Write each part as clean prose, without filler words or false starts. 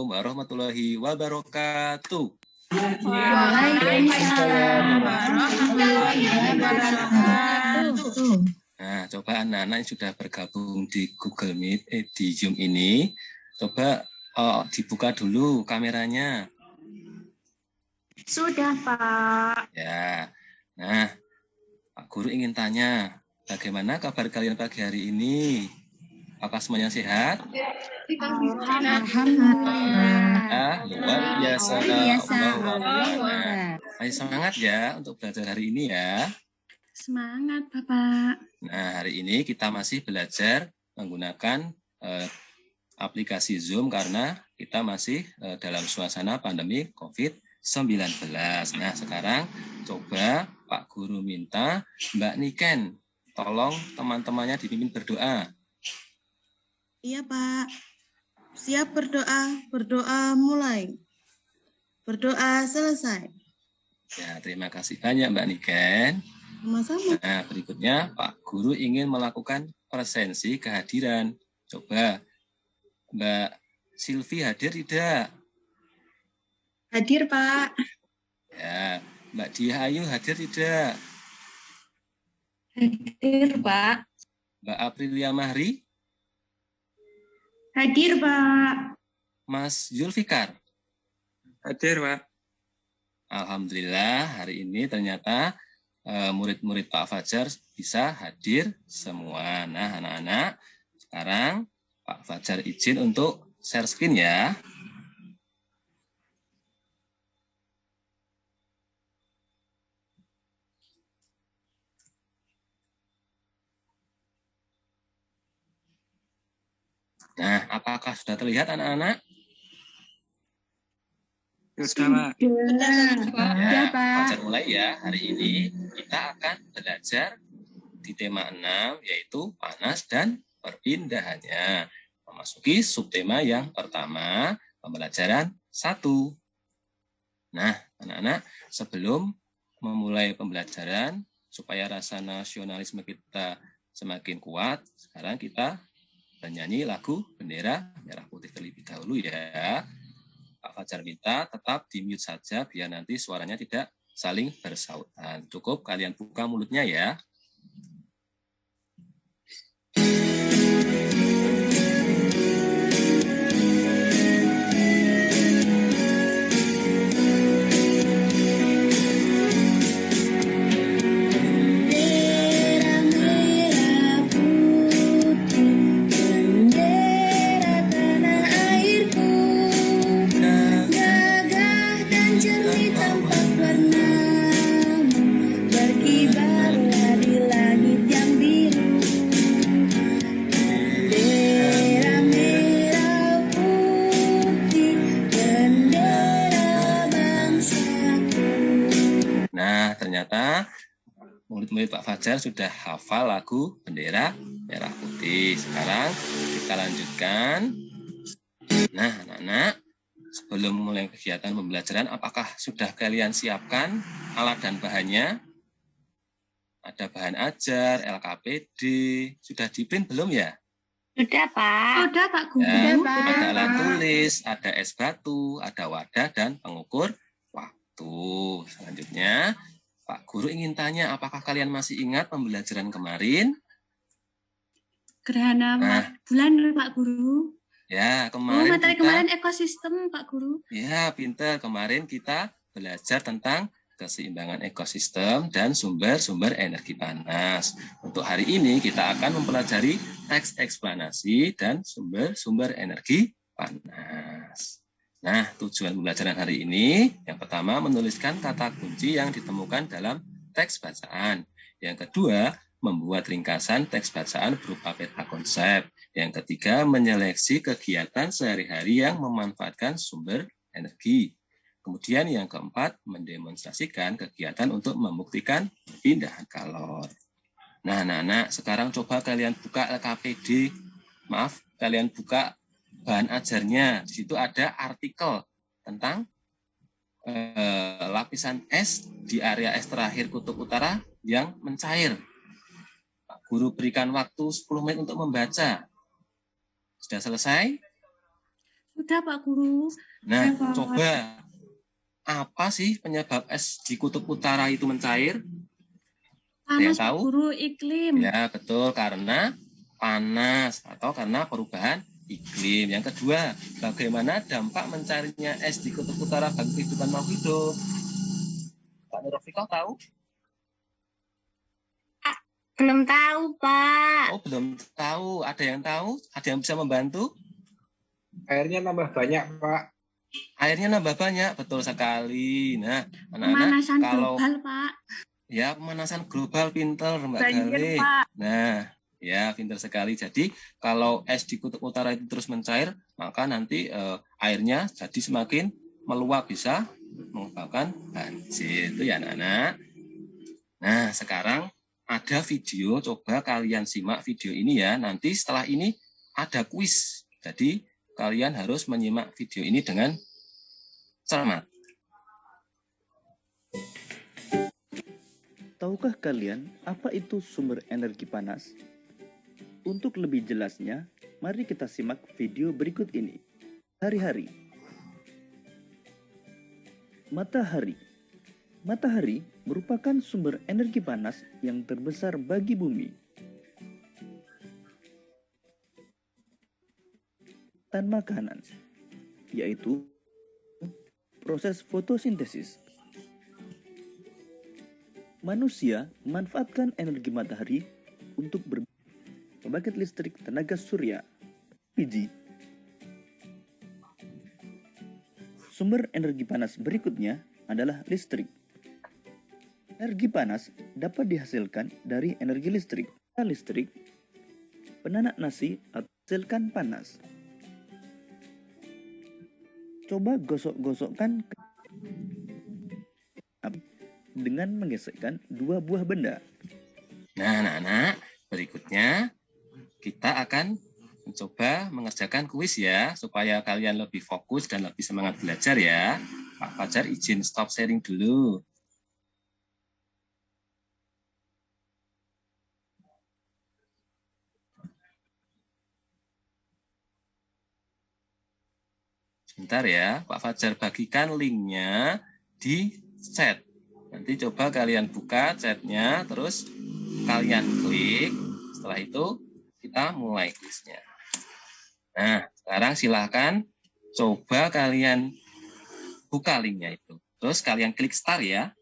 warahmatullahi wabarakatuh. Waalaikumsalam warahmatullahi wabarakatuh. Nah, coba anak-anak yang sudah bergabung di Google Meet, di Zoom ini, coba dibuka dulu kameranya. Sudah, Pak. Ya, nah, Pak Guru ingin tanya, bagaimana kabar kalian pagi hari ini? Apakah semuanya sehat? Alhamdulillah. Luar biasa. Nah, ayo semangat ya untuk belajar hari ini ya. Semangat, Bapak. Nah, hari ini kita masih belajar menggunakan aplikasi Zoom karena kita masih dalam suasana pandemi COVID-19. Nah, sekarang coba Pak Guru minta Mbak Niken, tolong teman-temannya dipimpin berdoa. Iya, Pak. Siap berdoa. Berdoa mulai. Berdoa selesai. Ya, terima kasih banyak Mbak Niken. Sama-sama. Nah, berikutnya Pak Guru ingin melakukan presensi kehadiran. Coba Mbak Silvi hadir tidak? Hadir, Pak. Ya, Mbak Dia Ayu hadir tidak? Hadir, Pak. Mbak Aprilia Mahri? Hadir, Pak. Mas Zulfikar? Hadir, Pak. Alhamdulillah, hari ini ternyata murid-murid Pak Fajar bisa hadir semua. Nah, anak-anak, sekarang Pak Fajar izin untuk share screen ya. Nah, apakah sudah terlihat anak-anak? Sudah, Pak. Ya, Fajar mulai ya. Hari ini kita akan belajar di tema 6, yaitu panas dan perpindahannya. Memasuki subtema yang pertama, pembelajaran 1. Nah, anak-anak, sebelum memulai pembelajaran, supaya rasa nasionalisme kita semakin kuat, sekarang kita bernyanyi lagu Bendera Merah Putih terlebih dahulu ya. Pak Fajar minta tetap di mute saja biar nanti suaranya tidak saling bersautan. Cukup kalian buka mulutnya ya. Ternyata murid-murid Pak Fajar sudah hafal lagu Bendera Merah Putih. Sekarang kita lanjutkan. Nah, anak-anak, sebelum mulai kegiatan pembelajaran, apakah sudah kalian siapkan alat dan bahannya? Ada bahan ajar, LKPD, sudah diprint belum ya? Sudah, Pak. Sudah, Pak Guru. Ya, ada alat tulis, ada es batu, ada wadah, dan pengukur waktu. Selanjutnya, Pak Guru ingin tanya, apakah kalian masih ingat pembelajaran kemarin? Gerhana bulan, Pak Guru. Ya, kemarin materi kemarin ekosistem, Pak Guru. Ya, pintar. Kemarin kita belajar tentang keseimbangan ekosistem dan sumber-sumber energi panas. Untuk hari ini kita akan mempelajari teks eksplanasi dan sumber-sumber energi panas. Nah, tujuan pembelajaran hari ini, yang pertama menuliskan kata kunci yang ditemukan dalam teks bacaan. Yang kedua, membuat ringkasan teks bacaan berupa peta konsep. Yang ketiga, menyeleksi kegiatan sehari-hari yang memanfaatkan sumber energi. Kemudian yang keempat, mendemonstrasikan kegiatan untuk membuktikan perpindahan kalor. Nah, anak-anak, sekarang coba kalian buka LKPD. Maaf, kalian buka bahan ajarnya. Di situ ada artikel tentang lapisan es di area es terakhir kutub utara yang mencair. Pak Guru berikan waktu 10 menit untuk membaca. Sudah selesai? Sudah, Pak Guru. Nah, Pak. coba apa sih penyebab es di kutub utara itu mencair? Ada yang Panas, Pak tahu? Guru, iklim. Ya, betul, karena panas atau karena perubahan iklim. Yang kedua, bagaimana dampak mencairnya es di kutub utara bagi kehidupan makhluk hidup? Pak Nurofiko tahu? Belum tahu, Pak. Oh, belum tahu. Ada yang tahu? Ada yang bisa membantu? Airnya nambah banyak, Pak. Airnya nambah banyak, betul sekali. Nah, anak-anak, Pemanasan kalau global, Pak. ya pemanasan global, pinter Mbak Banjir, Gale. Pak. Nah, ya pinter sekali. Jadi kalau es di kutub utara itu terus mencair, maka nanti airnya jadi semakin meluap, bisa menyebabkan banjir. Itu ya anak-anak. Nah, sekarang ada video, coba kalian simak video ini ya. Nanti setelah ini ada kuis. Jadi kalian harus menyimak video ini dengan cermat. Tahukah kalian apa itu sumber energi panas? Untuk lebih jelasnya, mari kita simak video berikut ini. Hari-hari. Matahari. Matahari merupakan sumber energi panas yang terbesar bagi bumi. Dan makanan, yaitu proses fotosintesis. Manusia memanfaatkan energi matahari untuk pembangkit listrik tenaga surya, LPG. Sumber energi panas berikutnya adalah listrik. Energi panas dapat dihasilkan dari energi listrik. Listrik, penanak nasi atau hasilkan panas. Coba gosok-gosokkan api dengan menggesekkan dua buah benda. Nah, anak-anak, berikutnya kita akan mencoba mengerjakan kuis ya, supaya kalian lebih fokus dan lebih semangat belajar ya. Pak Fajar izin stop sharing dulu. Sebentar ya, Pak Fajar bagikan linknya di chat. Nanti coba kalian buka chatnya, terus kalian klik. Setelah itu kita mulai kuisnya. Nah, sekarang silahkan coba kalian buka linknya itu. Terus kalian klik start ya.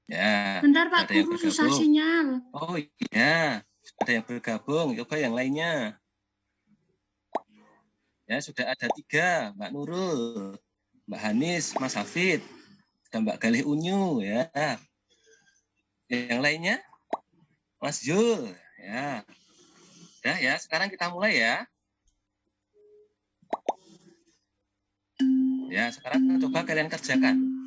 Ya, Bentar, Pak ada yang Guru, susah bergabung. sinyal. Oh iya, ada yang bergabung. Coba yang lainnya. Ya, sudah ada 3, Mbak Nurul, Mbak Hanis, Mas Hafid, dan Mbak Galih Unyu ya. Yang lainnya, Mas Yul ya. Udah ya, sekarang kita mulai ya. Ya, sekarang coba kalian kerjakan.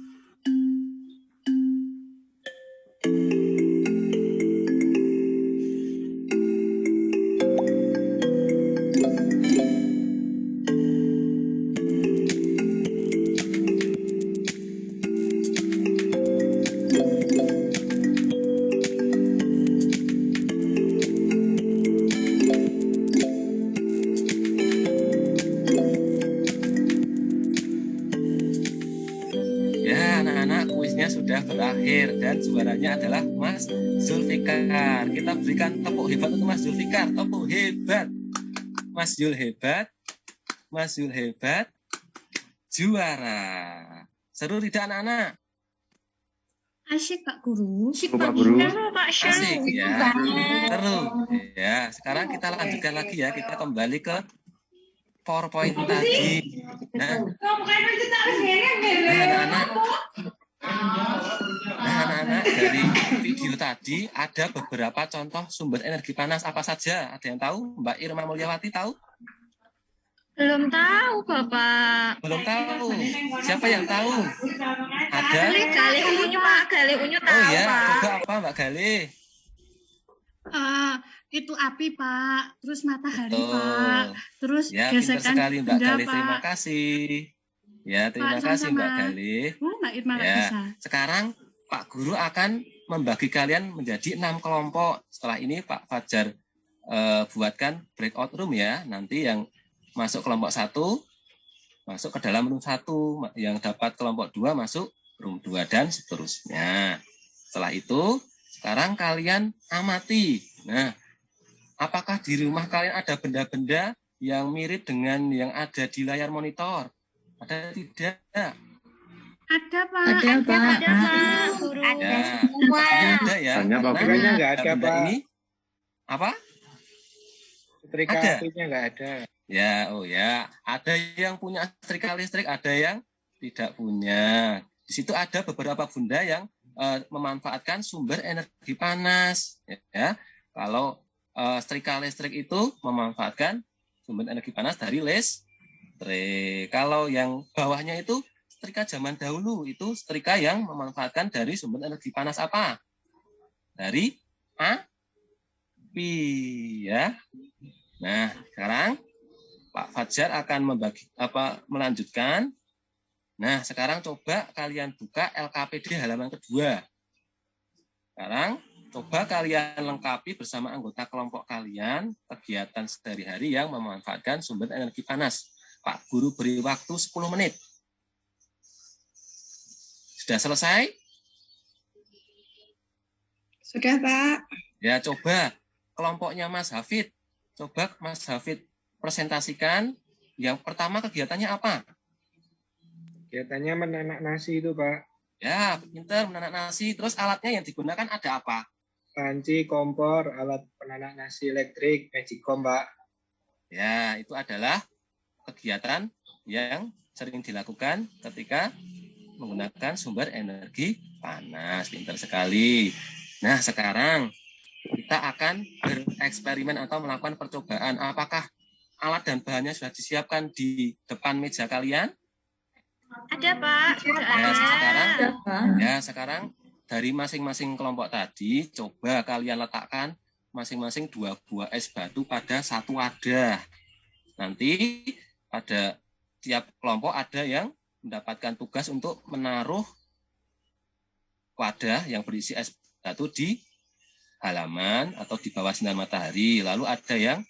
Sudah berakhir dan juaranya adalah Mas Zulfikar. Kita berikan tepuk hebat untuk Mas Zulfikar. Tepuk hebat. Mas Zul hebat. Mas Zul hebat. Juara. Seru tidak anak-anak? Asyik, Pak Guru. Asyik, Pak Guru. Asik ya. Seru. Ya, sekarang kita lanjutkan lagi ya. Kita kembali ke PowerPoint tadi. Nah, anak-anak, dari video tadi ada beberapa contoh sumber energi panas apa saja? Ada yang tahu? Mbak Irma Mulyawati tahu? Belum tahu, Bapak. Belum tahu. Siapa yang tahu? Ada? Galih Unyu, Pak. Galih Unyu tahu, Oh ya, Pak. coba apa Mbak Galih? Itu api, Pak. Terus matahari, Betul. Pak. Terus Ya, pintar gesekan sekali Mbak benda, Galih. Terima Pak. kasih. Ya, terima Pak, kasih Mbak sama-sama. Galih. Mbak Irma nggak Ya, bisa. sekarang Pak Guru akan membagi kalian menjadi 6 kelompok. Setelah ini Pak Fajar buatkan breakout room ya. Nanti yang masuk kelompok 1 masuk ke dalam room 1, yang dapat kelompok 2 masuk room 2 dan seterusnya. Setelah itu, sekarang kalian amati. Nah, apakah di rumah kalian ada benda-benda yang mirip dengan yang ada di layar monitor? Ada tidak? Ada, Pak. Ada, Pak. Ada, Pak. Guru. Ya, Semua. ada ya. Hanya Karena papirnya nggak ada, benda Pak. ini apa? Setrika Ada. apinya nggak ada. Ya, oh ya. Ada yang punya setrika listrik, ada yang tidak punya. Di situ ada beberapa benda yang memanfaatkan sumber energi panas. Ya, kalau setrika listrik itu memanfaatkan sumber energi panas dari listrik. Kalau yang bawahnya itu setrika zaman dahulu, itu setrika yang memanfaatkan dari sumber energi panas apa? Dari api, ya. Nah, sekarang Pak Fajar akan melanjutkan. Nah, sekarang coba kalian buka LKPD halaman kedua. Sekarang coba kalian lengkapi bersama anggota kelompok kalian kegiatan sehari-hari yang memanfaatkan sumber energi panas. Pak Guru beri waktu 10 menit. Sudah selesai? Sudah, Pak. Ya, coba kelompoknya Mas Hafid. Coba Mas Hafid presentasikan. Yang pertama kegiatannya apa? Kegiatannya menanak nasi itu, Pak. Ya, pinter menanak nasi. Terus alatnya yang digunakan ada apa? Panci, kompor, alat penanak nasi elektrik, magicom, Pak. Ya, itu adalah kegiatan yang sering dilakukan ketika menggunakan sumber energi panas. Pinter sekali. Nah, sekarang kita akan bereksperimen atau melakukan percobaan. Apakah alat dan bahannya sudah disiapkan di depan meja kalian? Ada, Pak. Sudah Ya, sekarang dari masing-masing kelompok tadi, coba kalian letakkan masing-masing 2 buah es batu pada satu wadah. Nanti pada tiap kelompok ada yang mendapatkan tugas untuk menaruh wadah yang berisi es batu di halaman atau di bawah sinar matahari. Lalu ada yang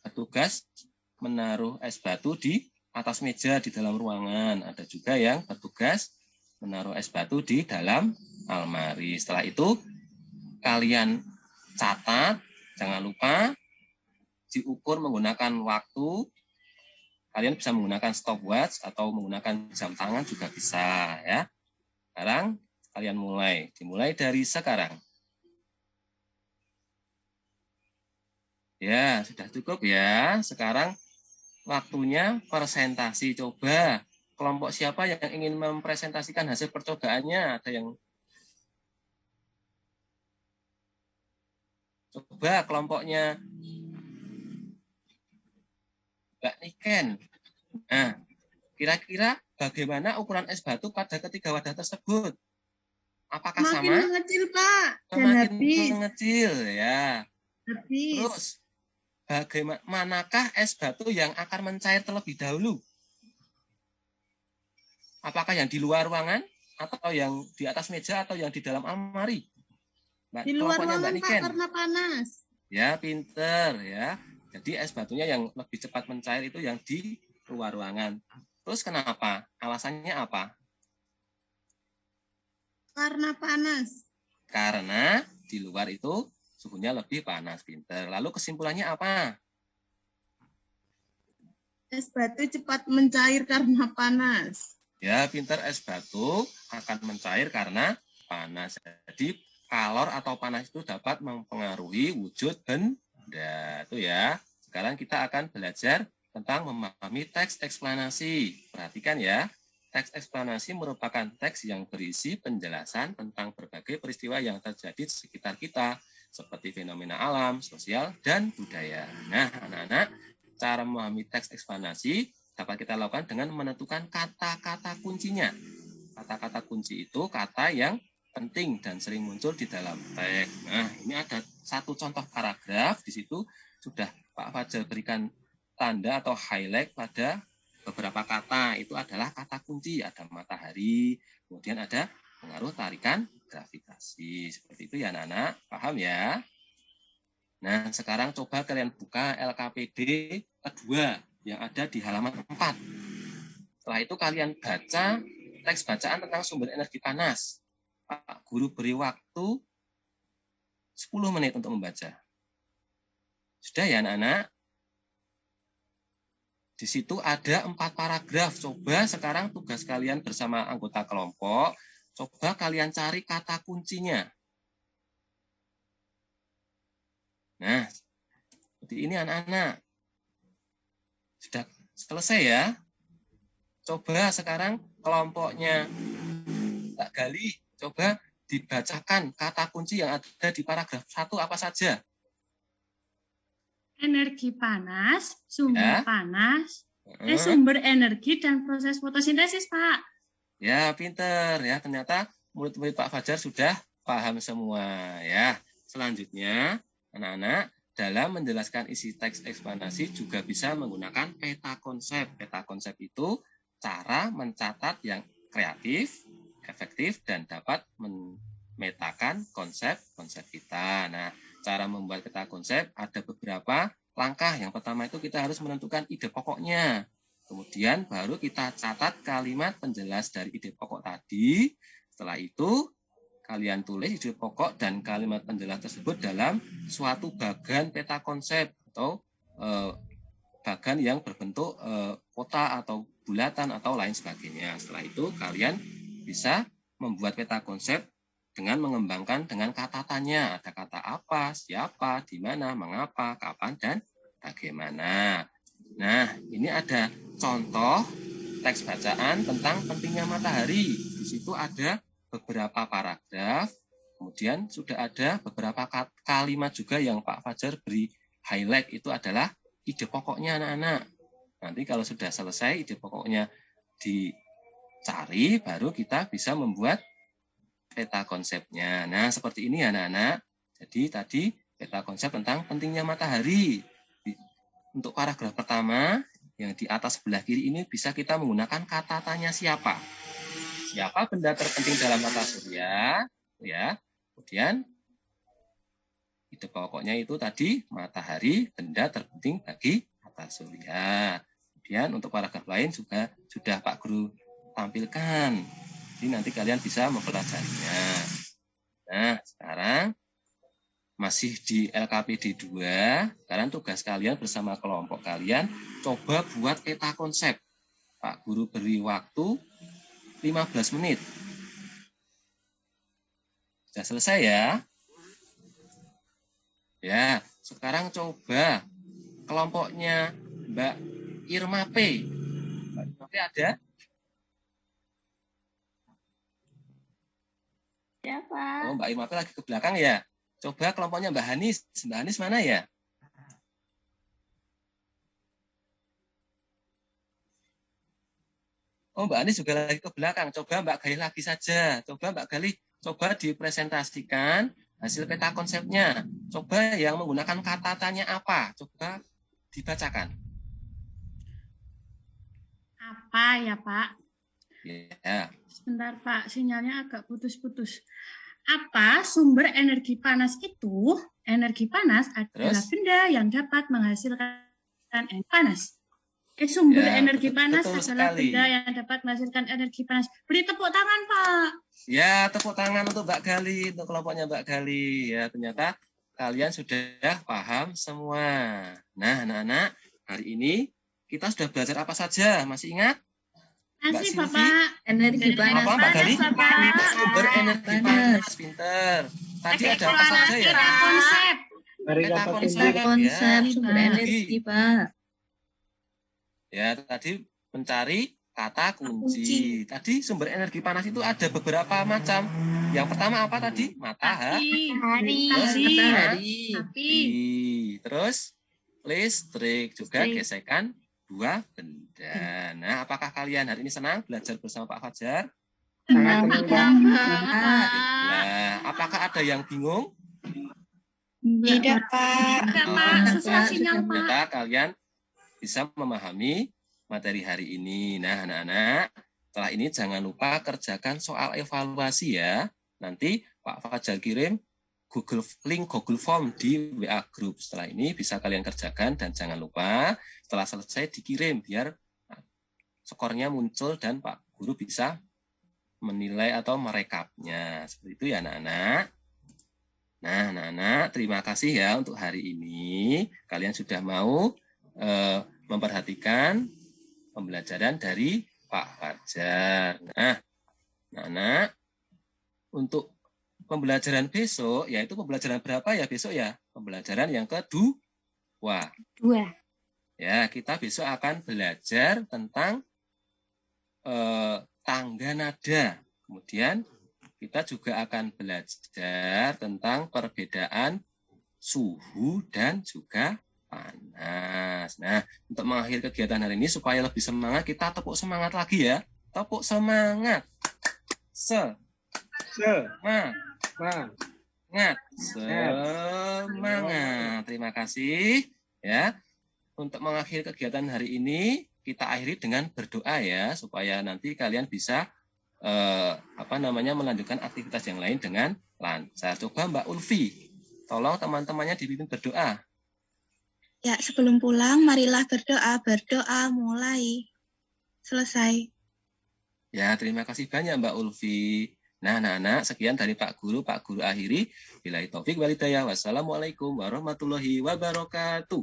bertugas menaruh es batu di atas meja di dalam ruangan. Ada juga yang bertugas menaruh es batu di dalam almari. Setelah itu kalian catat, jangan lupa diukur menggunakan waktu. Kalian bisa menggunakan stopwatch atau menggunakan jam tangan juga bisa ya. Sekarang kalian dimulai dari sekarang. Ya, sudah cukup ya. Sekarang waktunya presentasi. Coba kelompok siapa yang ingin mempresentasikan hasil percobaannya? Ada yang coba kelompoknya Mbak Niken. Nah, kira-kira bagaimana ukuran es batu pada ketiga wadah tersebut? Apakah Makin sama? mengecil, Pak. Dan Semakin habis. mengecil ya. Habis. Terus manakah es batu yang akan mencair terlebih dahulu? Apakah yang di luar ruangan atau yang di atas meja atau yang di dalam almari? Di luar kelompoknya Mbak ruangan, Pak, Niken. karena panas. Ya, pinter ya. Jadi es batunya yang lebih cepat mencair itu yang di luar ruangan. Terus kenapa? Alasannya apa? Karena panas. Karena di luar itu suhunya lebih panas, pinter. Lalu kesimpulannya apa? Es batu cepat mencair karena panas. Ya, pinter, es batu akan mencair karena panas. Jadi kalor atau panas itu dapat mempengaruhi wujud benda. Itu ya. Sekarang kita akan belajar tentang memahami teks eksplanasi. Perhatikan ya. Teks eksplanasi merupakan teks yang berisi penjelasan tentang berbagai peristiwa yang terjadi di sekitar kita, seperti fenomena alam, sosial, dan budaya. Nah, anak-anak, cara memahami teks eksplanasi dapat kita lakukan dengan menentukan kata-kata kuncinya. Kata-kata kunci itu kata yang penting dan sering muncul di dalam teks. Nah, ini ada satu contoh paragraf. Di situ sudah Pak Fajar berikan tanda atau highlight pada beberapa kata, itu adalah kata kunci. Ada matahari, kemudian ada pengaruh tarikan gravitasi. Seperti itu ya anak-anak, paham ya? Nah, sekarang coba kalian buka LKPD kedua yang ada di halaman 4. Setelah itu kalian baca teks bacaan tentang sumber energi panas. Pak Guru beri waktu 10 menit untuk membaca. Sudah ya anak-anak? Di situ ada 4 paragraf. Coba sekarang tugas kalian bersama anggota kelompok, coba kalian cari kata kuncinya. Nah, seperti ini anak-anak. Sudah selesai ya? Coba sekarang kelompoknya Mbak Gali, coba dibacakan kata kunci yang ada di paragraf 1 apa saja? Energi panas, sumber Ya. panas, sumber energi dan proses fotosintesis, Pak. Ya, pinter ya. Ternyata murid-murid Pak Fajar sudah paham semua ya. Selanjutnya, anak-anak dalam menjelaskan isi teks eksplanasi juga bisa menggunakan peta konsep. Peta konsep itu cara mencatat yang kreatif, efektif, dan dapat memetakan konsep-konsep kita. Nah, cara membuat peta konsep ada beberapa langkah. Yang pertama itu kita harus menentukan ide pokoknya. Kemudian baru kita catat kalimat penjelas dari ide pokok tadi. Setelah itu, kalian tulis ide pokok dan kalimat penjelas tersebut dalam suatu bagan peta konsep atau bagan yang berbentuk kotak atau bulatan atau lain sebagainya. Setelah itu kalian bisa membuat peta konsep dengan mengembangkan dengan kata tanya. Ada kata apa, siapa, di mana, mengapa, kapan, dan bagaimana. Nah, ini ada contoh teks bacaan tentang pentingnya matahari. Di situ ada beberapa paragraf, kemudian sudah ada beberapa kalimat juga yang Pak Fajar beri highlight. Itu adalah ide pokoknya anak-anak. Nanti kalau sudah selesai ide pokoknya dicari, baru kita bisa membuat peta konsepnya. Nah, seperti ini anak-anak. Jadi tadi peta konsep tentang pentingnya matahari. Untuk paragraf pertama, yang di atas sebelah kiri ini bisa kita menggunakan kata tanya siapa. Siapa benda terpenting dalam tata surya, ya. Kemudian ide pokoknya itu tadi matahari benda terpenting bagi tata surya. Kemudian untuk paragraf lain juga sudah Pak Guru tampilkan. Jadi nanti kalian bisa mempelajarinya. Nah, sekarang masih di LKPD 2, sekarang tugas kalian bersama kelompok kalian coba buat peta konsep. Pak Guru beri waktu 15 menit. Sudah selesai ya? Ya, sekarang coba kelompoknya Mbak Irma P. Mbak Irma P ada? Ya, Pak. Oh, Mbak Irma P lagi ke belakang ya? Coba kelompoknya Mbak Hanis. Mbak Hanis mana ya? Oh, Mbak Hanis juga lagi ke belakang. Coba Mbak Gali lagi saja. Coba Mbak Gali, coba dipresentasikan hasil peta konsepnya. Coba yang menggunakan kata tanya apa? Coba dibacakan. Apa ya, Pak? Ya. Sebentar, Pak. Sinyalnya agak putus-putus. Apa sumber energi panas itu? Energi panas adalah benda yang dapat menghasilkan energi panas. Sumber energi panas adalah benda yang dapat menghasilkan energi panas. Beri tepuk tangan, Pak. Ya, tepuk tangan untuk Mbak Gali, untuk kelompoknya Mbak Gali. Ya, ternyata kalian sudah paham semua. Nah, anak-anak, hari ini kita sudah belajar apa saja? Masih ingat? Masih, Bapak. Energi panas. Apa, Mbak Gali? Bapak. Sumber energi panas, pinter. Tadi ada apa saja ya? Peta konsep. Mari Peta kita konsep. Konsep Ya. sumber energi, Pak. Ya, tadi mencari kata kunci. Tadi sumber energi panas itu ada beberapa macam. Yang pertama apa tadi? Matahari. Matahari. Api. Terus listrik juga gesekan dua benda. Nah, apakah kalian hari ini senang belajar bersama Pak Fajar? Nah, apakah ada yang bingung? Tidak, Pak. Enggak, Pak. Susah sinyal, Pak. Ternyata kalian bisa memahami materi hari ini. Nah, anak-anak, setelah ini jangan lupa kerjakan soal evaluasi ya. Nanti Pak Fajar kirim link Google Form di WA Group. Setelah ini bisa kalian kerjakan dan jangan lupa setelah selesai dikirim biar skornya muncul dan Pak Guru bisa menilai atau merekapnya. Seperti itu ya anak-anak. Nah, anak-anak, terima kasih ya untuk hari ini. Kalian sudah mau memperhatikan pembelajaran dari Pak Fajar. Nah, anak-anak, untuk pembelajaran besok, yaitu pembelajaran berapa ya besok ya? Pembelajaran yang kedua. Ya, kita besok akan belajar tentang tangga nada. Kemudian kita juga akan belajar tentang perbedaan suhu dan juga panas. Nah, untuk mengakhiri kegiatan hari ini supaya lebih semangat, kita tepuk semangat lagi ya. Tepuk semangat. Semangat. Terima kasih ya. Untuk mengakhiri kegiatan hari ini, kita akhiri dengan berdoa ya, supaya nanti kalian bisa melanjutkan aktivitas yang lain dengan lancar. Coba Mbak Ulfi, tolong teman-temannya dipimpin berdoa. Ya, sebelum pulang, marilah berdoa. Berdoa mulai. Selesai. Ya, terima kasih banyak Mbak Ulfi. Nah, anak-anak, sekian dari Pak Guru. Pak Guru akhiri. Billahi taufik wal hidayah. Wassalamualaikum warahmatullahi wabarakatuh.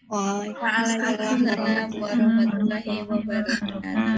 Waalaikumsalam warahmatullahi wabarakatuh.